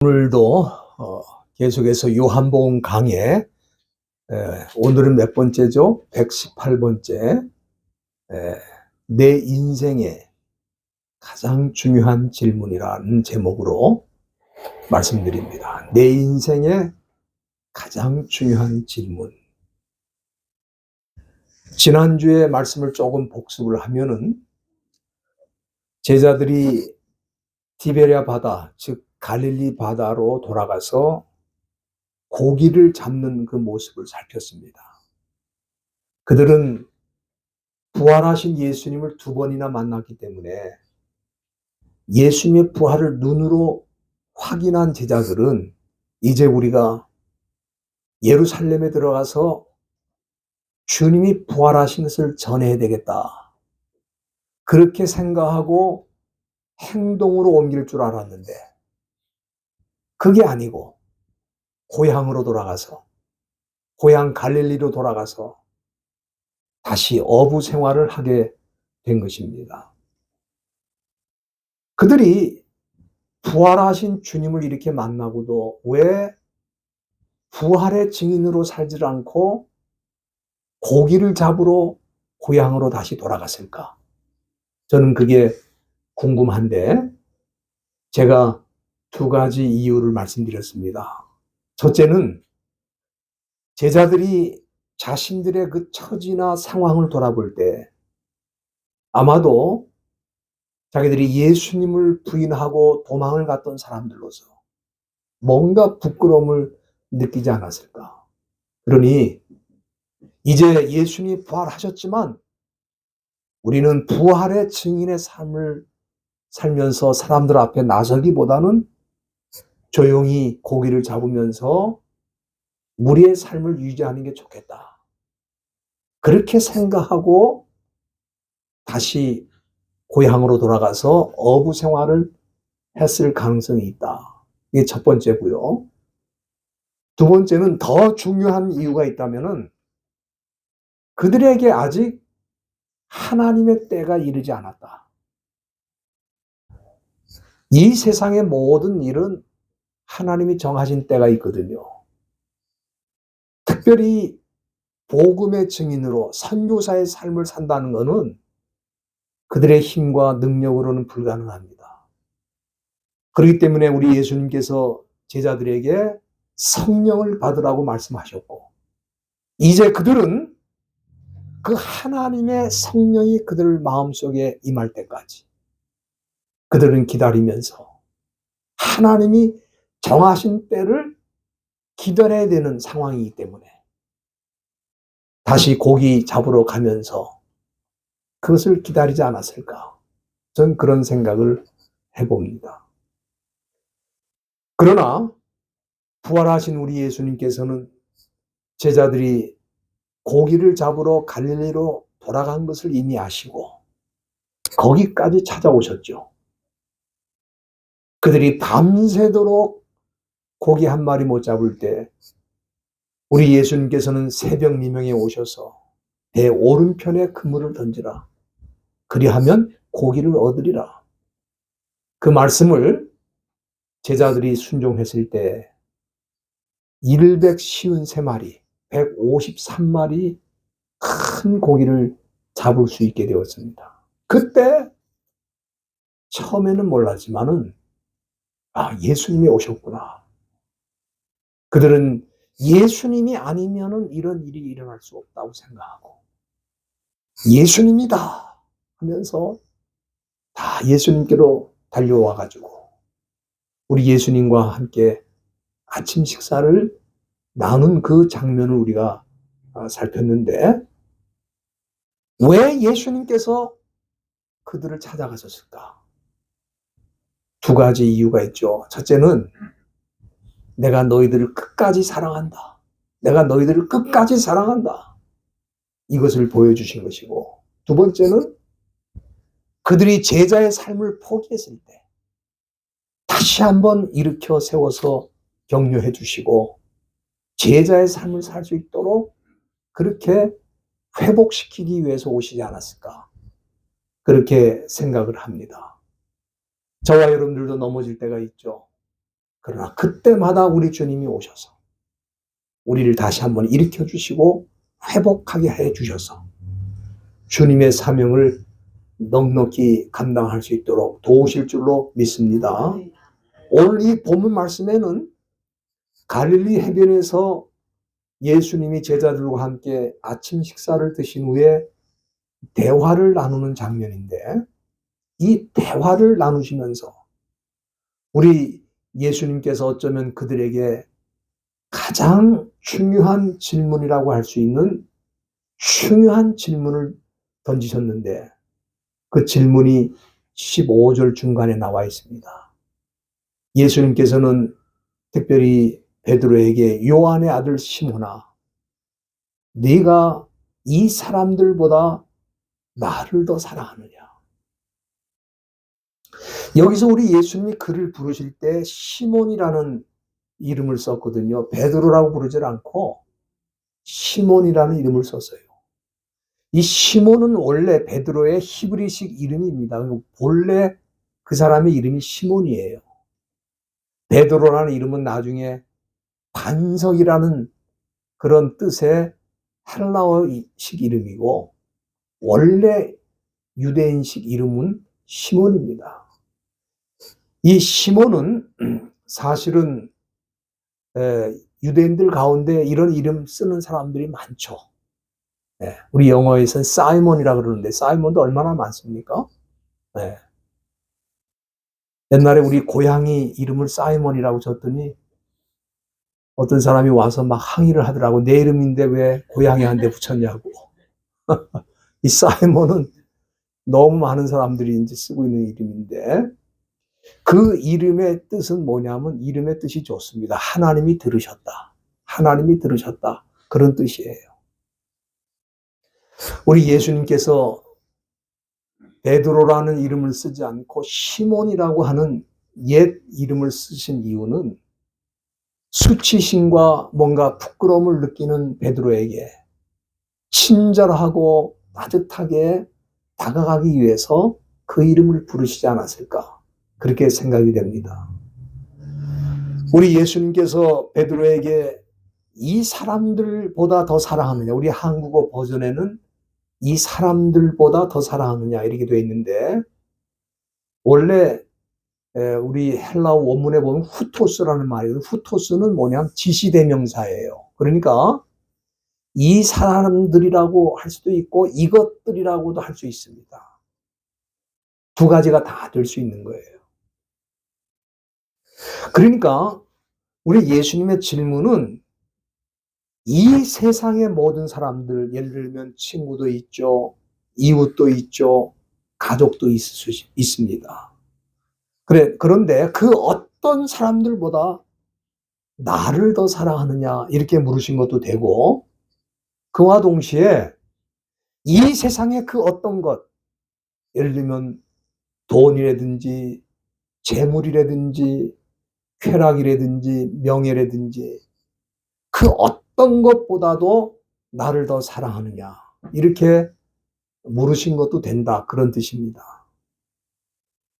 오늘도 계속해서 요한복음 강해, 오늘은 몇 번째죠? 118번째. 내 인생의 가장 중요한 질문이라는 제목으로 말씀드립니다. 내 인생의 가장 중요한 질문. 지난주에 말씀을 조금 복습을 하면은 제자들이 디베랴 바다, 즉 갈릴리 바다로 돌아가서 고기를 잡는 그 모습을 살폈습니다. 그들은 부활하신 예수님을 두 번이나 만났기 때문에 예수님의 부활을 눈으로 확인한 제자들은 이제 우리가 예루살렘에 들어가서 주님이 부활하신 것을 전해야 되겠다, 그렇게 생각하고 행동으로 옮길 줄 알았는데 그게 아니고 고향으로 돌아가서, 고향 갈릴리로 돌아가서 다시 어부 생활을 하게 된 것입니다. 그들이 부활하신 주님을 이렇게 만나고도 왜 부활의 증인으로 살지 않고 고기를 잡으러 고향으로 다시 돌아갔을까? 저는 그게 궁금한데, 제가 두 가지 이유를 말씀드렸습니다. 첫째는 제자들이 자신들의 그 처지나 상황을 돌아볼 때 아마도 자기들이 예수님을 부인하고 도망을 갔던 사람들로서 뭔가 부끄러움을 느끼지 않았을까? 그러니 이제 예수님이 부활하셨지만 우리는 부활의 증인의 삶을 살면서 사람들 앞에 나서기보다는 조용히 고기를 잡으면서 우리의 삶을 유지하는 게 좋겠다, 그렇게 생각하고 다시 고향으로 돌아가서 어부 생활을 했을 가능성이 있다. 이게 첫 번째고요. 두 번째는 더 중요한 이유가 있다면은 그들에게 아직 하나님의 때가 이르지 않았다. 이 세상의 모든 일은 하나님이 정하신 때가 있거든요. 특별히 복음의 증인으로 선교사의 삶을 산다는 것은 그들의 힘과 능력으로는 불가능합니다. 그렇기 때문에 우리 예수님께서 제자들에게 성령을 받으라고 말씀하셨고, 이제 그들은 그 하나님의 성령이 그들 마음속에 임할 때까지 그들은 기다리면서 하나님이 정하신 때를 기다려야 되는 상황이기 때문에 다시 고기 잡으러 가면서 그것을 기다리지 않았을까? 전 그런 생각을 해봅니다. 그러나 부활하신 우리 예수님께서는 제자들이 고기를 잡으러 갈릴리로 돌아간 것을 이미 아시고 거기까지 찾아오셨죠. 그들이 밤새도록 고기 한 마리 못 잡을 때 우리 예수님께서는 새벽 미명에 오셔서 배 오른편에 그물을 던지라, 그리하면 고기를 얻으리라, 그 말씀을 제자들이 순종했을 때 153마리, 153마리 큰 고기를 잡을 수 있게 되었습니다. 그때 처음에는 몰랐지만은 예수님이 오셨구나. 그들은 예수님이 아니면은 이런 일이 일어날 수 없다고 생각하고 예수님이다 하면서 다 예수님께로 달려와 가지고 우리 예수님과 함께 아침 식사를 나눈 그 장면을 우리가 살폈는데, 왜 예수님께서 그들을 찾아가셨을까? 두 가지 이유가 있죠. 첫째는 내가 너희들을 끝까지 사랑한다, 내가 너희들을 끝까지 사랑한다, 이것을 보여주신 것이고, 두 번째는 그들이 제자의 삶을 포기했을 때 다시 한번 일으켜 세워서 격려해 주시고 제자의 삶을 살 수 있도록 그렇게 회복시키기 위해서 오시지 않았을까, 그렇게 생각을 합니다. 저와 여러분들도 넘어질 때가 있죠. 그러나 그때마다 우리 주님이 오셔서 우리를 다시 한번 일으켜 주시고 회복하게 해 주셔서 주님의 사명을 넉넉히 감당할 수 있도록 도우실 줄로 믿습니다. 오늘 이 본문 말씀에는 갈릴리 해변에서 예수님이 제자들과 함께 아침 식사를 드신 후에 대화를 나누는 장면인데, 이 대화를 나누시면서 우리 예수님께서 어쩌면 그들에게 가장 중요한 질문이라고 할 수 있는 중요한 질문을 던지셨는데, 그 질문이 15절 중간에 나와 있습니다. 예수님께서는 특별히 베드로에게 요한의 아들 시몬아, 네가 이 사람들보다 나를 더 사랑하느냐? 여기서 우리 예수님이 그를 부르실 때 시몬이라는 이름을 썼거든요. 베드로라고 부르질 않고 시몬이라는 이름을 썼어요. 이 시몬은 원래 베드로의 히브리식 이름입니다. 본래 그 사람의 이름이 시몬이에요. 베드로라는 이름은 나중에 반석이라는 그런 뜻의 헬라어식 이름이고, 원래 유대인식 이름은 시몬입니다. 이 시몬은 사실은 유대인들 가운데 이런 이름 쓰는 사람들이 많죠. 우리 영어에서는 사이몬이라고 그러는데 사이몬도 얼마나 많습니까? 옛날에 우리 고양이 이름을 사이몬이라고 줬더니 어떤 사람이 와서 막 항의를 하더라고. 내 이름인데 왜 고양이한테 붙였냐고. 이 사이몬은 너무 많은 사람들이 이제 쓰고 있는 이름인데, 그 이름의 뜻은 뭐냐면, 이름의 뜻이 좋습니다. 하나님이 들으셨다. 하나님이 들으셨다. 그런 뜻이에요. 우리 예수님께서 베드로라는 이름을 쓰지 않고 시몬이라고 하는 옛 이름을 쓰신 이유는 수치심과 뭔가 부끄러움을 느끼는 베드로에게 친절하고 따뜻하게 다가가기 위해서 그 이름을 부르시지 않았을까, 그렇게 생각이 됩니다. 우리 예수님께서 베드로에게 이 사람들보다 더 사랑하느냐, 우리 한국어 버전에는 이 사람들보다 더 사랑하느냐 이렇게 되어 있는데, 원래 우리 헬라어 원문에 보면 후토스라는 말이에요. 후토스는 뭐냐면 지시대명사예요. 그러니까 이 사람들이라고 할 수도 있고 이것들이라고도 할 수 있습니다. 두 가지가 다 될 수 있는 거예요. 그러니까 우리 예수님의 질문은 이 세상의 모든 사람들, 예를 들면 친구도 있죠, 이웃도 있죠, 가족도 있습니다. 그런데 그 어떤 사람들보다 나를 더 사랑하느냐 이렇게 물으신 것도 되고, 그와 동시에 이 세상의 그 어떤 것, 예를 들면 돈이라든지 재물이라든지 쾌락이라든지 명예라든지 그 어떤 것보다도 나를 더 사랑하느냐 이렇게 물으신 것도 된다, 그런 뜻입니다.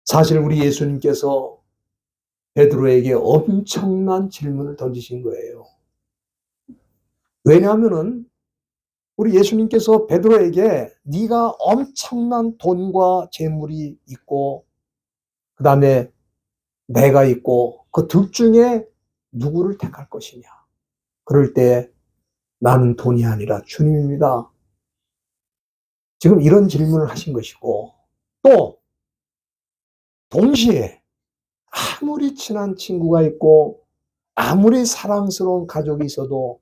사실 우리 예수님께서 베드로에게 엄청난 질문을 던지신 거예요. 왜냐하면은 우리 예수님께서 베드로에게 네가 엄청난 돈과 재물이 있고 그 다음에 내가 있고 그 둘 중에 누구를 택할 것이냐. 그럴 때 나는 돈이 아니라 주님입니다. 지금 이런 질문을 하신 것이고, 또 동시에 아무리 친한 친구가 있고 아무리 사랑스러운 가족이 있어도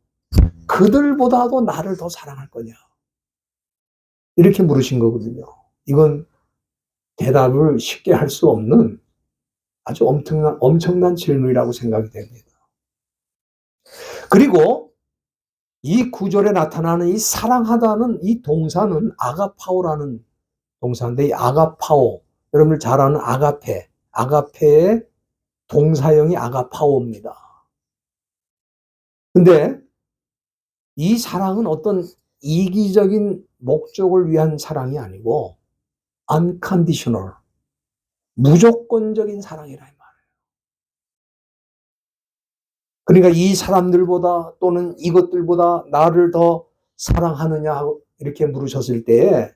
그들보다도 나를 더 사랑할 거냐 이렇게 물으신 거거든요. 이건 대답을 쉽게 할 수 없는 아주 엄청난 질문이라고 생각이 됩니다. 그리고 이 구절에 나타나는 이 사랑하다는 이 동사는 아가파오라는 동사인데, 이 아가파오, 여러분들 잘 아는 아가페의 동사형이 아가파오입니다. 근데 이 사랑은 어떤 이기적인 목적을 위한 사랑이 아니고 unconditional, 무조건적인 사랑이라 이 말이에요. 그러니까 이 사람들보다 또는 이것들보다 나를 더 사랑하느냐 이렇게 물으셨을 때에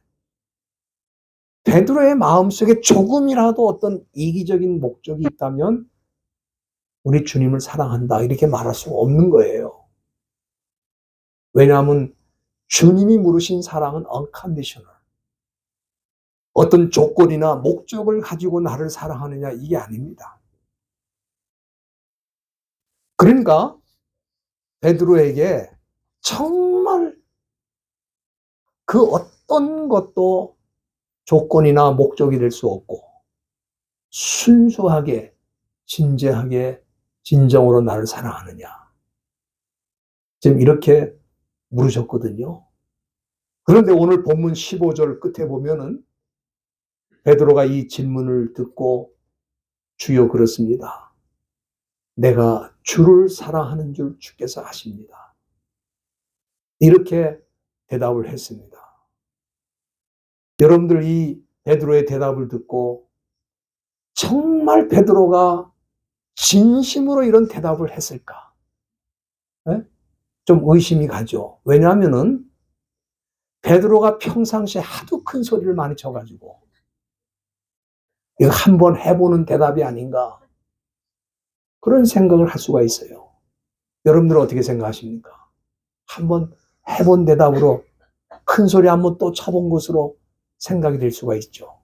베드로의 마음속에 조금이라도 어떤 이기적인 목적이 있다면 우리 주님을 사랑한다 이렇게 말할 수가 없는 거예요. 왜냐하면 주님이 물으신 사랑은 unconditional. 어떤 조건이나 목적을 가지고 나를 사랑하느냐 이게 아닙니다. 그러니까 베드로에게 정말 그 어떤 것도 조건이나 목적이 될 수 없고 순수하게 진지하게 진정으로 나를 사랑하느냐. 지금 이렇게 물으셨거든요. 그런데 오늘 본문 15절 끝에 보면은 베드로가 이 질문을 듣고 주여 그렇습니다. 내가 주를 사랑하는 줄 주께서 아십니다. 이렇게 대답을 했습니다. 여러분들 이 베드로의 대답을 듣고 정말 베드로가 진심으로 이런 대답을 했을까? 네? 좀 의심이 가죠. 왜냐하면은 베드로가 평상시에 하도 큰 소리를 많이 쳐가지고 이거 한번 해보는 대답이 아닌가 그런 생각을 할 수가 있어요. 여러분들은 어떻게 생각하십니까? 한번 해본 대답으로 큰 소리 한번 또 쳐본 것으로 생각이 될 수가 있죠.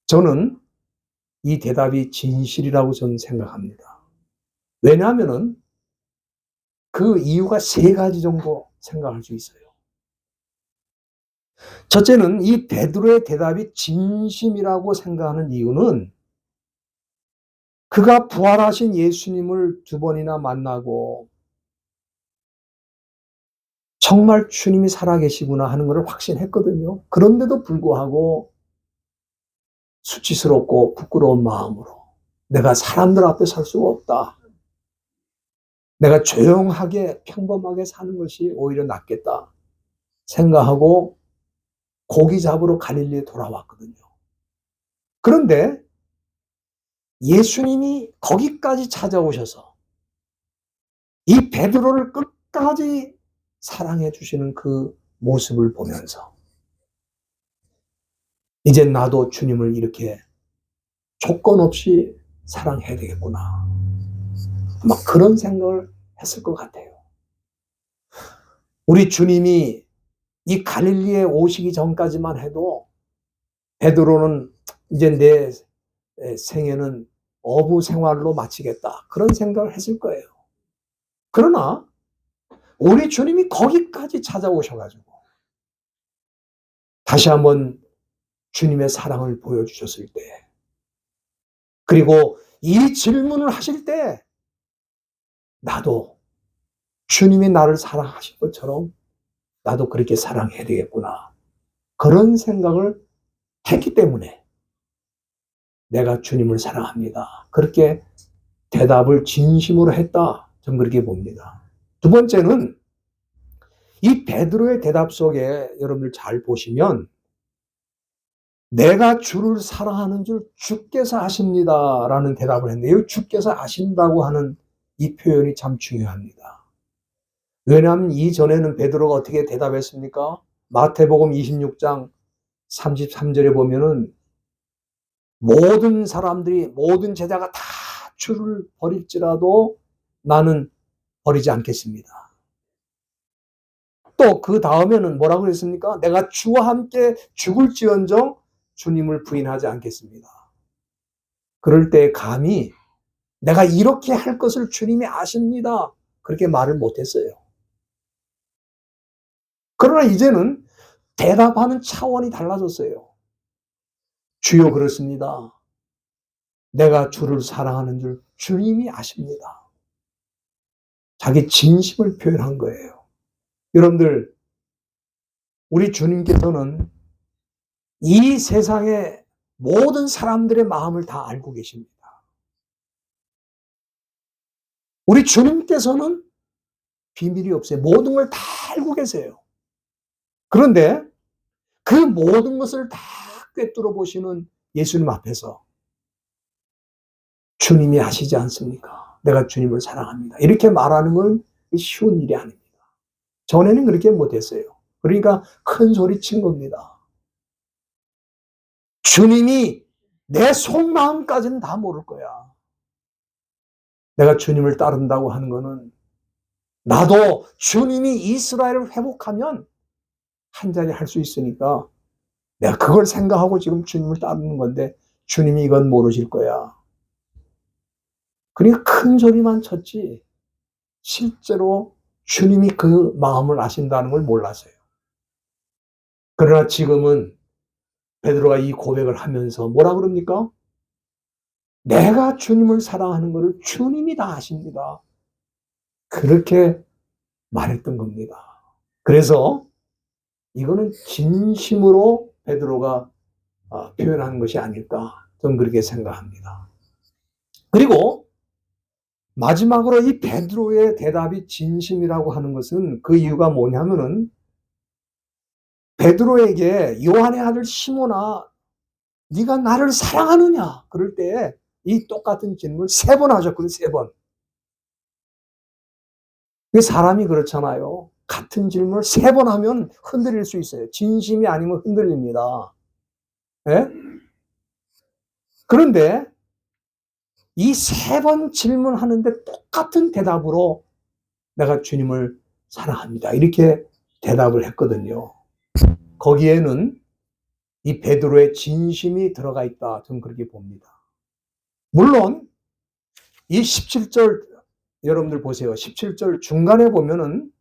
저는 이 대답이 진실이라고 저는 생각합니다. 왜냐하면은 그 이유가 세 가지 정도 생각할 수 있어요. 첫째는 이 베드로의 대답이 진심이라고 생각하는 이유는 그가 부활하신 예수님을 두 번이나 만나고 정말 주님이 살아계시구나 하는 것을 확신했거든요. 그런데도 불구하고 수치스럽고 부끄러운 마음으로 내가 사람들 앞에 설 수가 없다. 내가 조용하게 평범하게 사는 것이 오히려 낫겠다 생각하고 고기 잡으러 갈릴리에 돌아왔거든요. 그런데 예수님이 거기까지 찾아오셔서 이 베드로를 끝까지 사랑해 주시는 그 모습을 보면서 이제 나도 주님을 이렇게 조건 없이 사랑해야 되겠구나. 막 그런 생각을 했을 것 같아요. 우리 주님이 이 갈릴리에 오시기 전까지만 해도 베드로는 이제 내 생애는 어부 생활로 마치겠다. 그런 생각을 했을 거예요. 그러나 우리 주님이 거기까지 찾아오셔가지고 다시 한번 주님의 사랑을 보여주셨을 때 그리고 이 질문을 하실 때 나도 주님이 나를 사랑하신 것처럼 나도 그렇게 사랑해야 되겠구나. 그런 생각을 했기 때문에 내가 주님을 사랑합니다. 그렇게 대답을 진심으로 했다. 저는 그렇게 봅니다. 두 번째는 이 베드로의 대답 속에 여러분들 잘 보시면 내가 주를 사랑하는 줄 주께서 아십니다. 라는 대답을 했는데 이 주께서 아신다고 하는 이 표현이 참 중요합니다. 왜냐하면 이전에는 베드로가 어떻게 대답했습니까? 마태복음 26장 33절에 보면은 모든 사람들이 모든 제자가 다 주를 버릴지라도 나는 버리지 않겠습니다. 또 그 다음에는 뭐라고 그랬습니까? 내가 주와 함께 죽을지언정 주님을 부인하지 않겠습니다. 그럴 때 감히 내가 이렇게 할 것을 주님이 아십니다. 그렇게 말을 못했어요. 그러나 이제는 대답하는 차원이 달라졌어요. 주여 그렇습니다. 내가 주를 사랑하는 줄 주님이 아십니다. 자기 진심을 표현한 거예요. 여러분들, 우리 주님께서는 이 세상의 모든 사람들의 마음을 다 알고 계십니다. 우리 주님께서는 비밀이 없어요. 모든 걸 다 알고 계세요. 그런데 그 모든 것을 다 꿰뚫어 보시는 예수님 앞에서 주님이 아시지 않습니까? 내가 주님을 사랑합니다. 이렇게 말하는 건 쉬운 일이 아닙니다. 전에는 그렇게 못했어요. 그러니까 큰 소리 친 겁니다. 주님이 내 속마음까지는 다 모를 거야. 내가 주님을 따른다고 하는 거는 나도 주님이 이스라엘을 회복하면 한 자리 할 수 있으니까 내가 그걸 생각하고 지금 주님을 따르는 건데 주님이 이건 모르실 거야. 그러니까 큰 소리만 쳤지 실제로 주님이 그 마음을 아신다는 걸 몰랐어요. 그러나 지금은 베드로가 이 고백을 하면서 뭐라 그럽니까? 내가 주님을 사랑하는 것을 주님이 다 아십니다. 그렇게 말했던 겁니다. 그래서 이거는 진심으로 베드로가 표현한 것이 아닐까 저는 그렇게 생각합니다. 그리고 마지막으로 이 베드로의 대답이 진심이라고 하는 것은 그 이유가 뭐냐면은 베드로에게 요한의 아들 시몬아 네가 나를 사랑하느냐 그럴 때 이 똑같은 질문을 3번 하셨거든요. 3번. 사람이 그렇잖아요. 같은 질문을 3번 하면 흔들릴 수 있어요. 진심이 아니면 흔들립니다. 예? 그런데 이 3번 질문하는데 똑같은 대답으로 내가 주님을 사랑합니다. 이렇게 대답을 했거든요. 거기에는 이 베드로의 진심이 들어가 있다. 저는 그렇게 봅니다. 물론 이 17절 여러분들 보세요. 17절 중간에 보면은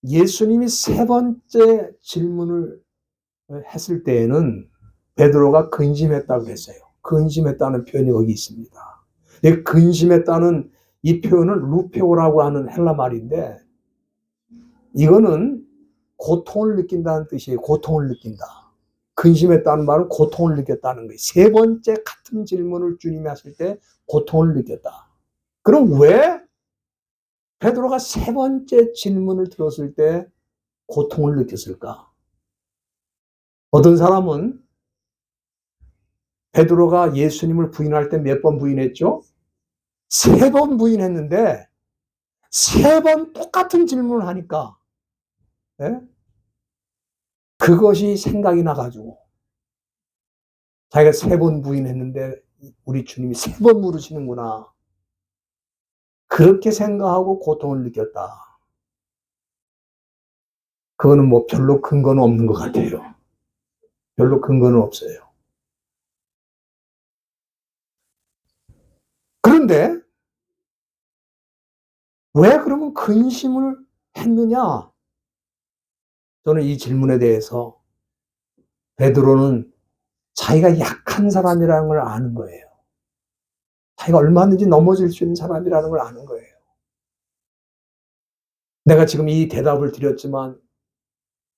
예수님이 3번째 질문을 했을 때에는 베드로가 근심했다고 했어요. 근심했다는 표현이 거기 있습니다. 근심했다는 이 표현은 루페오라고 하는 헬라 말인데 이거는 고통을 느낀다는 뜻이에요. 고통을 느낀다. 근심했다는 말은 고통을 느꼈다는 거예요. 3번째 같은 질문을 주님이 하실 때 고통을 느꼈다. 그럼 왜 베드로가 3번째 질문을 들었을 때 고통을 느꼈을까? 어떤 사람은 베드로가 예수님을 부인할 때 몇 번 부인했죠? 3번 부인했는데 3번 똑같은 질문을 하니까 예? 그것이 생각이 나가지고 자기가 3번 부인했는데 우리 주님이 3번 물으시는구나. 그렇게 생각하고 고통을 느꼈다. 그거는 뭐 별로 근거는 없는 것 같아요. 별로 근거는 없어요. 그런데 왜 그러면 근심을 했느냐? 저는 이 질문에 대해서 베드로는 자기가 약한 사람이라는 걸 아는 거예요. 자기가 얼마든지 넘어질 수 있는 사람이라는 걸 아는 거예요. 내가 지금 이 대답을 드렸지만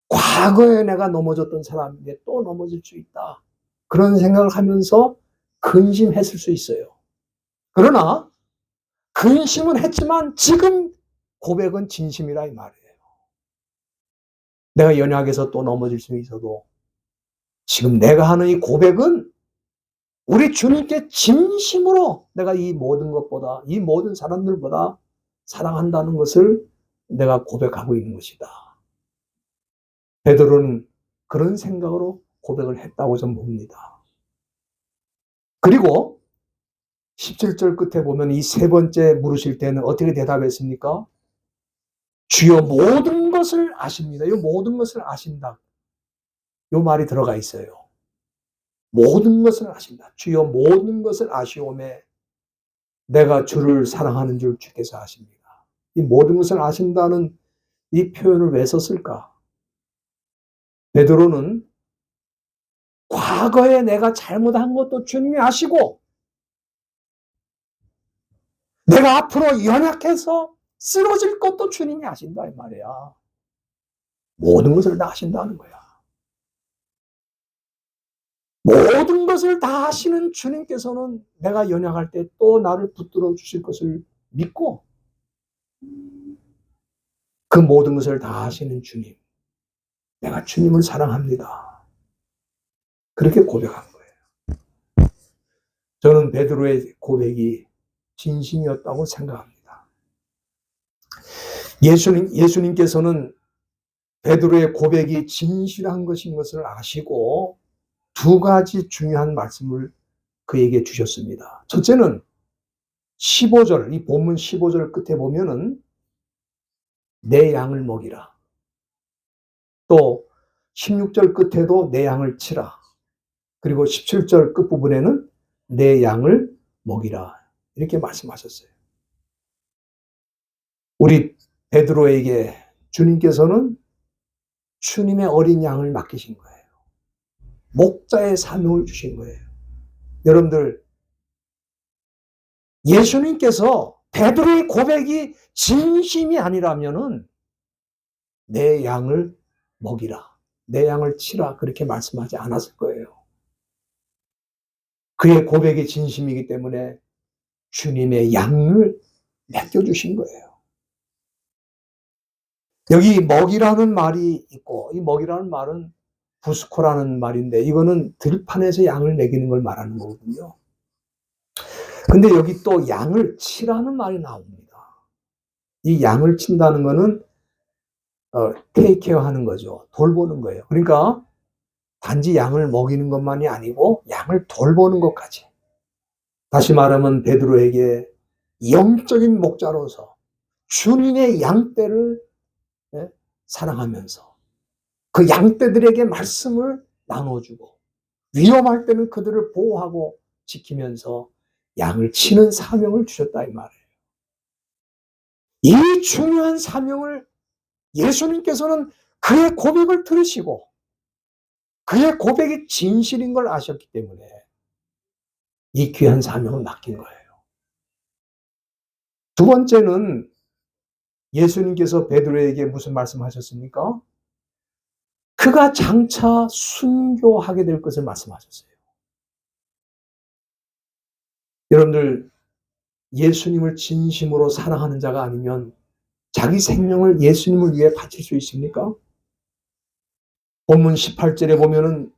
과거에 내가 넘어졌던 사람인데 또 넘어질 수 있다. 그런 생각을 하면서 근심했을 수 있어요. 그러나 근심은 했지만 지금 고백은 진심이라 이 말이에요. 내가 연약해서 또 넘어질 수 있어도 지금 내가 하는 이 고백은 우리 주님께 진심으로 내가 이 모든 것보다 이 모든 사람들보다 사랑한다는 것을 내가 고백하고 있는 것이다. 베드로는 그런 생각으로 고백을 했다고 저는 봅니다. 그리고 17절 끝에 보면 이 3번째 물으실 때는 어떻게 대답했습니까? 주여 모든 것을 아십니다. 이 모든 것을 아신다. 이 말이 들어가 있어요. 모든 것을 아신다. 주여 모든 것을 아시오매 내가 주를 사랑하는 줄 주께서 아십니다. 이 모든 것을 아신다는 이 표현을 왜 썼을까? 베드로는 과거에 내가 잘못한 것도 주님이 아시고 내가 앞으로 연약해서 쓰러질 것도 주님이 아신다 이 말이야. 모든 것을 다 아신다는 거야. 모든 것을 다 아시는 주님께서는 내가 연약할 때 또 나를 붙들어 주실 것을 믿고 그 모든 것을 다 아시는 주님. 내가 주님을 사랑합니다. 그렇게 고백한 거예요. 저는 베드로의 고백이 진심이었다고 생각합니다. 예수님께서는 베드로의 고백이 진실한 것인 것을 아시고 두 가지 중요한 말씀을 그에게 주셨습니다. 첫째는 15절, 이 본문 15절 끝에 보면은 내 양을 먹이라. 또 16절 끝에도 내 양을 치라. 그리고 17절 끝부분에는 내 양을 먹이라. 이렇게 말씀하셨어요. 우리 베드로에게 주님께서는 주님의 어린 양을 맡기신 거예요. 목자의 사명을 주신 거예요. 여러분들, 예수님께서 베드로의 고백이 진심이 아니라면은 내 양을 먹이라, 내 양을 치라 그렇게 말씀하지 않았을 거예요. 그의 고백이 진심이기 때문에 주님의 양을 맡겨주신 거예요. 여기 먹이라는 말이 있고, 이 먹이라는 말은 부스코라는 말인데 이거는 들판에서 양을 먹이는 걸 말하는 거거든요. 근데 여기 또 양을 치라는 말이 나옵니다. 이 양을 친다는 거는 테이크케어 하는 거죠. 돌보는 거예요. 그러니까 단지 양을 먹이는 것만이 아니고 양을 돌보는 것까지. 다시 말하면 베드로에게 영적인 목자로서 주님의 양떼를 사랑하면서 그 양떼들에게 말씀을 나눠주고 위험할 때는 그들을 보호하고 지키면서 양을 치는 사명을 주셨다 이 말이에요. 이 중요한 사명을 예수님께서는 그의 고백을 들으시고 그의 고백이 진실인 걸 아셨기 때문에 이 귀한 사명을 맡긴 거예요. 두 번째는 예수님께서 베드로에게 무슨 말씀하셨습니까? 그가 장차 순교하게 될 것을 말씀하셨어요. 여러분들, 예수님을 진심으로 사랑하는 자가 아니면 자기 생명을 예수님을 위해 바칠 수 있습니까? 본문 18절에 보면은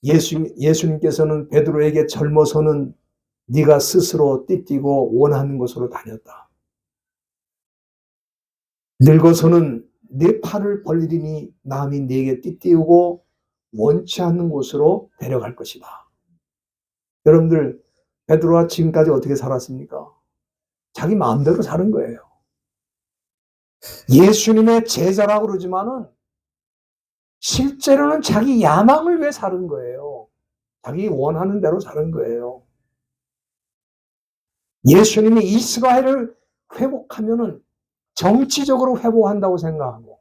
예수님께서는 베드로에게 젊어서는 네가 스스로 띠띠고 원하는 곳으로 다녔다. 늙어서는 네 팔을 벌리리니 남이 네게 띠띠우고 원치 않는 곳으로 데려갈 것이다. 여러분들, 베드로가 지금까지 어떻게 살았습니까? 자기 마음대로 사는 거예요. 예수님의 제자라고 그러지만은 실제로는 자기 야망을 위해 사는 거예요. 자기 원하는 대로 사는 거예요. 예수님이 이스라엘을 회복하면은 정치적으로 회복한다고 생각하고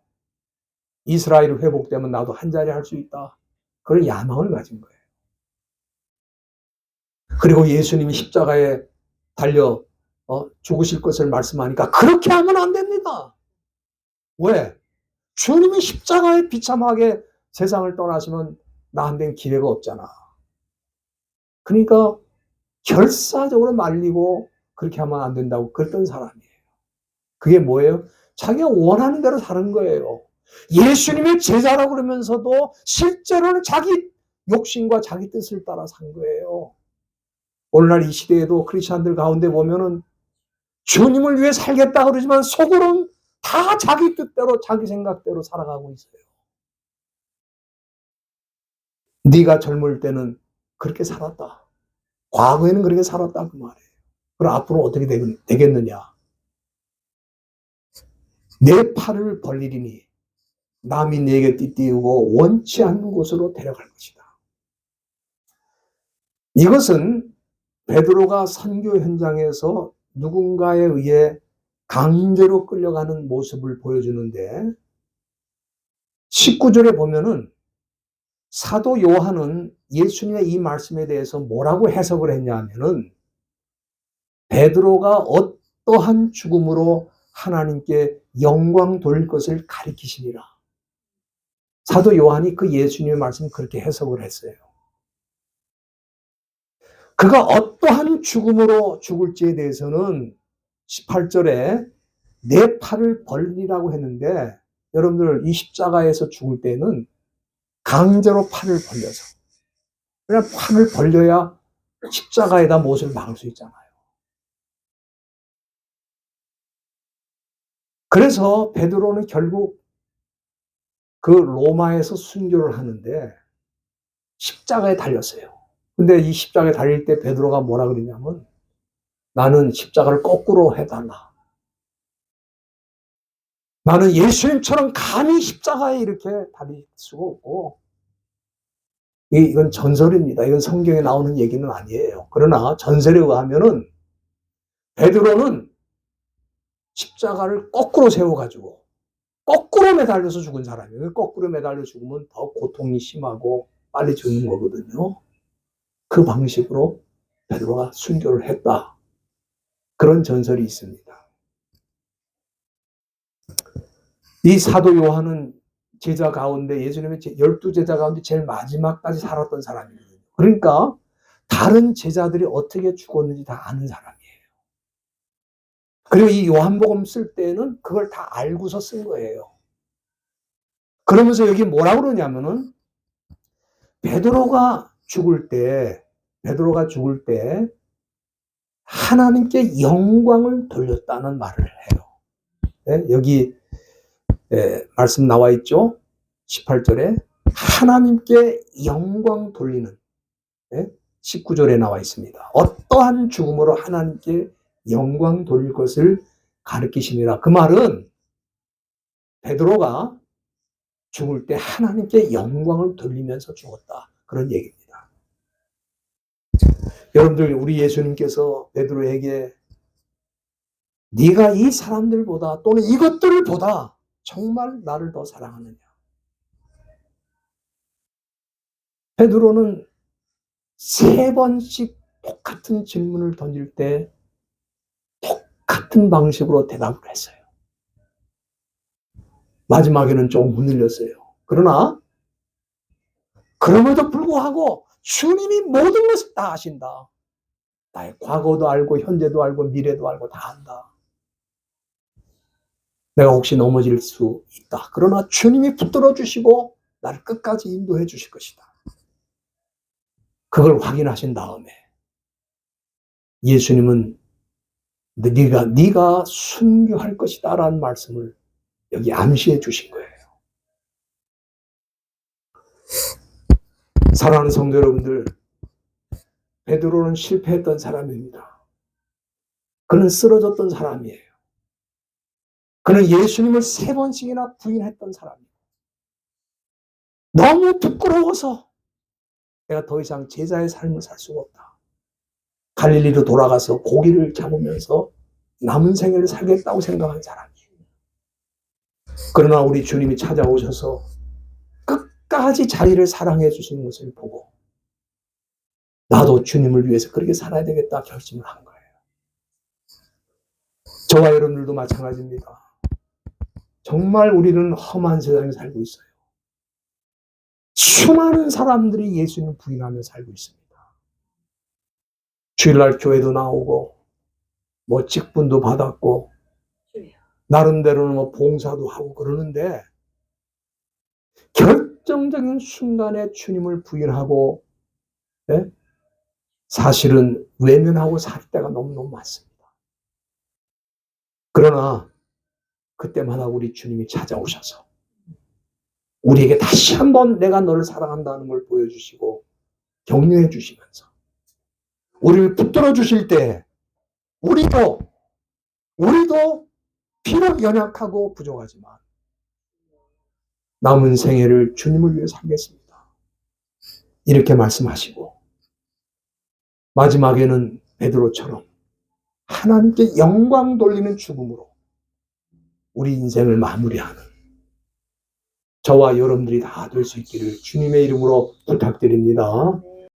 이스라엘이 회복되면 나도 한 자리 할 수 있다. 그런 야망을 가진 거예요. 그리고 예수님이 십자가에 달려 죽으실 것을 말씀하니까 그렇게 하면 안 됩니다. 왜? 주님이 십자가에 비참하게 세상을 떠나시면 나한테는 기회가 없잖아. 그러니까 결사적으로 말리고 그렇게 하면 안 된다고 그랬던 사람이에요. 그게 뭐예요? 자기가 원하는 대로 사는 거예요. 예수님의 제자라고 그러면서도 실제로는 자기 욕심과 자기 뜻을 따라 산 거예요. 오늘날 이 시대에도 크리스천들 가운데 보면은 주님을 위해 살겠다 그러지만 속으로는 다 자기 뜻대로 자기 생각대로 살아가고 있어요. 네가 젊을 때는 그렇게 살았다. 과거에는 그렇게 살았다 그 말이에요. 그럼 앞으로 어떻게 되겠느냐? 내 팔을 벌리리니 남이 네게 띠띠우고 원치 않는 곳으로 데려갈 것이다. 이것은 베드로가 선교 현장에서 누군가에 의해 강제로 끌려가는 모습을 보여주는데 19절에 보면은 사도 요한은 예수님의 이 말씀에 대해서 뭐라고 해석을 했냐면은 베드로가 어떠한 죽음으로 하나님께 영광 돌릴 것을 가리키시니라. 사도 요한이 그 예수님의 말씀을 그렇게 해석을 했어요. 그가 어떠한 죽음으로 죽을지에 대해서는 18절에 내 팔을 벌리라고 했는데 여러분들 이 십자가에서 죽을 때는 강제로 팔을 벌려서 그냥 팔을 벌려야 십자가에다 못을 막을 수 있잖아요. 그래서 베드로는 결국 그 로마에서 순교를 하는데 십자가에 달렸어요. 근데 이 십자가에 달릴 때 베드로가 뭐라 그러냐면 나는 십자가를 거꾸로 해달라. 나는 예수님처럼 감히 십자가에 이렇게 달릴 수가 없고, 이건 전설입니다. 이건 성경에 나오는 얘기는 아니에요. 그러나 전설에 의하면은 베드로는 십자가를 거꾸로 세워가지고 거꾸로 매달려서 죽은 사람이에요. 거꾸로 매달려 죽으면 더 고통이 심하고 빨리 죽는 거거든요. 그 방식으로 베드로가 순교를 했다. 그런 전설이 있습니다. 이 사도 요한은 제자 가운데, 예수님의 12제자 가운데 제일 마지막까지 살았던 사람이거든요. 그러니까 다른 제자들이 어떻게 죽었는지 다 아는 사람이에요. 그리고 이 요한복음 쓸 때는 그걸 다 알고서 쓴 거예요. 그러면서 여기 뭐라고 그러냐면은 베드로가 죽을 때 하나님께 영광을 돌렸다는 말을 해요. 네? 여기 말씀 나와 있죠? 18절에 하나님께 영광 돌리는, 19절에 나와 있습니다. 어떠한 죽음으로 하나님께 영광 돌릴 것을 가르치심이라. 그 말은 베드로가 죽을 때 하나님께 영광을 돌리면서 죽었다. 그런 얘기입니다. 여러분들, 우리 예수님께서 베드로에게 네가 이 사람들보다 또는 이것들보다 정말 나를 더 사랑하느냐. 베드로는 3번씩 똑같은 질문을 던질 때 똑같은 방식으로 대답을 했어요. 마지막에는 좀 흔들렸어요. 그러나 그럼에도 불구하고 주님이 모든 것을 다 아신다. 나의 과거도 알고 현재도 알고 미래도 알고 다 안다. 내가 혹시 넘어질 수 있다. 그러나 주님이 붙들어 주시고 나를 끝까지 인도해 주실 것이다. 그걸 확인하신 다음에 예수님은 네가 순교할 것이다 라는 말씀을 여기 암시해 주신 거예요. 사랑하는 성도 여러분들, 베드로는 실패했던 사람입니다. 그는 쓰러졌던 사람이에요. 그는 예수님을 3번씩이나 부인했던 사람이에요. 너무 부끄러워서 내가 더 이상 제자의 삶을 살 수가 없다. 갈릴리로 돌아가서 고기를 잡으면서 남은 생애를 살겠다고 생각한 사람이에요. 그러나 우리 주님이 찾아오셔서 끝까지 자기를 사랑해 주시는 것을 보고 나도 주님을 위해서 그렇게 살아야 되겠다 결심을 한 거예요. 저와 여러분들도 마찬가지입니다. 정말 우리는 험한 세상에 살고 있어요. 수많은 사람들이 예수님을 부인하며 살고 있습니다. 주일날 교회도 나오고 뭐 직분도 받았고 나름대로는 뭐 봉사도 하고 그러는데 결정적인 순간에 주님을 부인하고 사실은 외면하고 살 때가 너무너무 많습니다. 그러나 그때마다 우리 주님이 찾아오셔서 우리에게 다시 한번 내가 너를 사랑한다는 걸 보여주시고 격려해 주시면서 우리를 붙들어 주실 때 우리도 비록 연약하고 부족하지만 남은 생애를 주님을 위해 살겠습니다. 이렇게 말씀하시고 마지막에는 베드로처럼 하나님께 영광 돌리는 죽음으로 우리 인생을 마무리하는 저와 여러분들이 다 될 수 있기를 주님의 이름으로 부탁드립니다.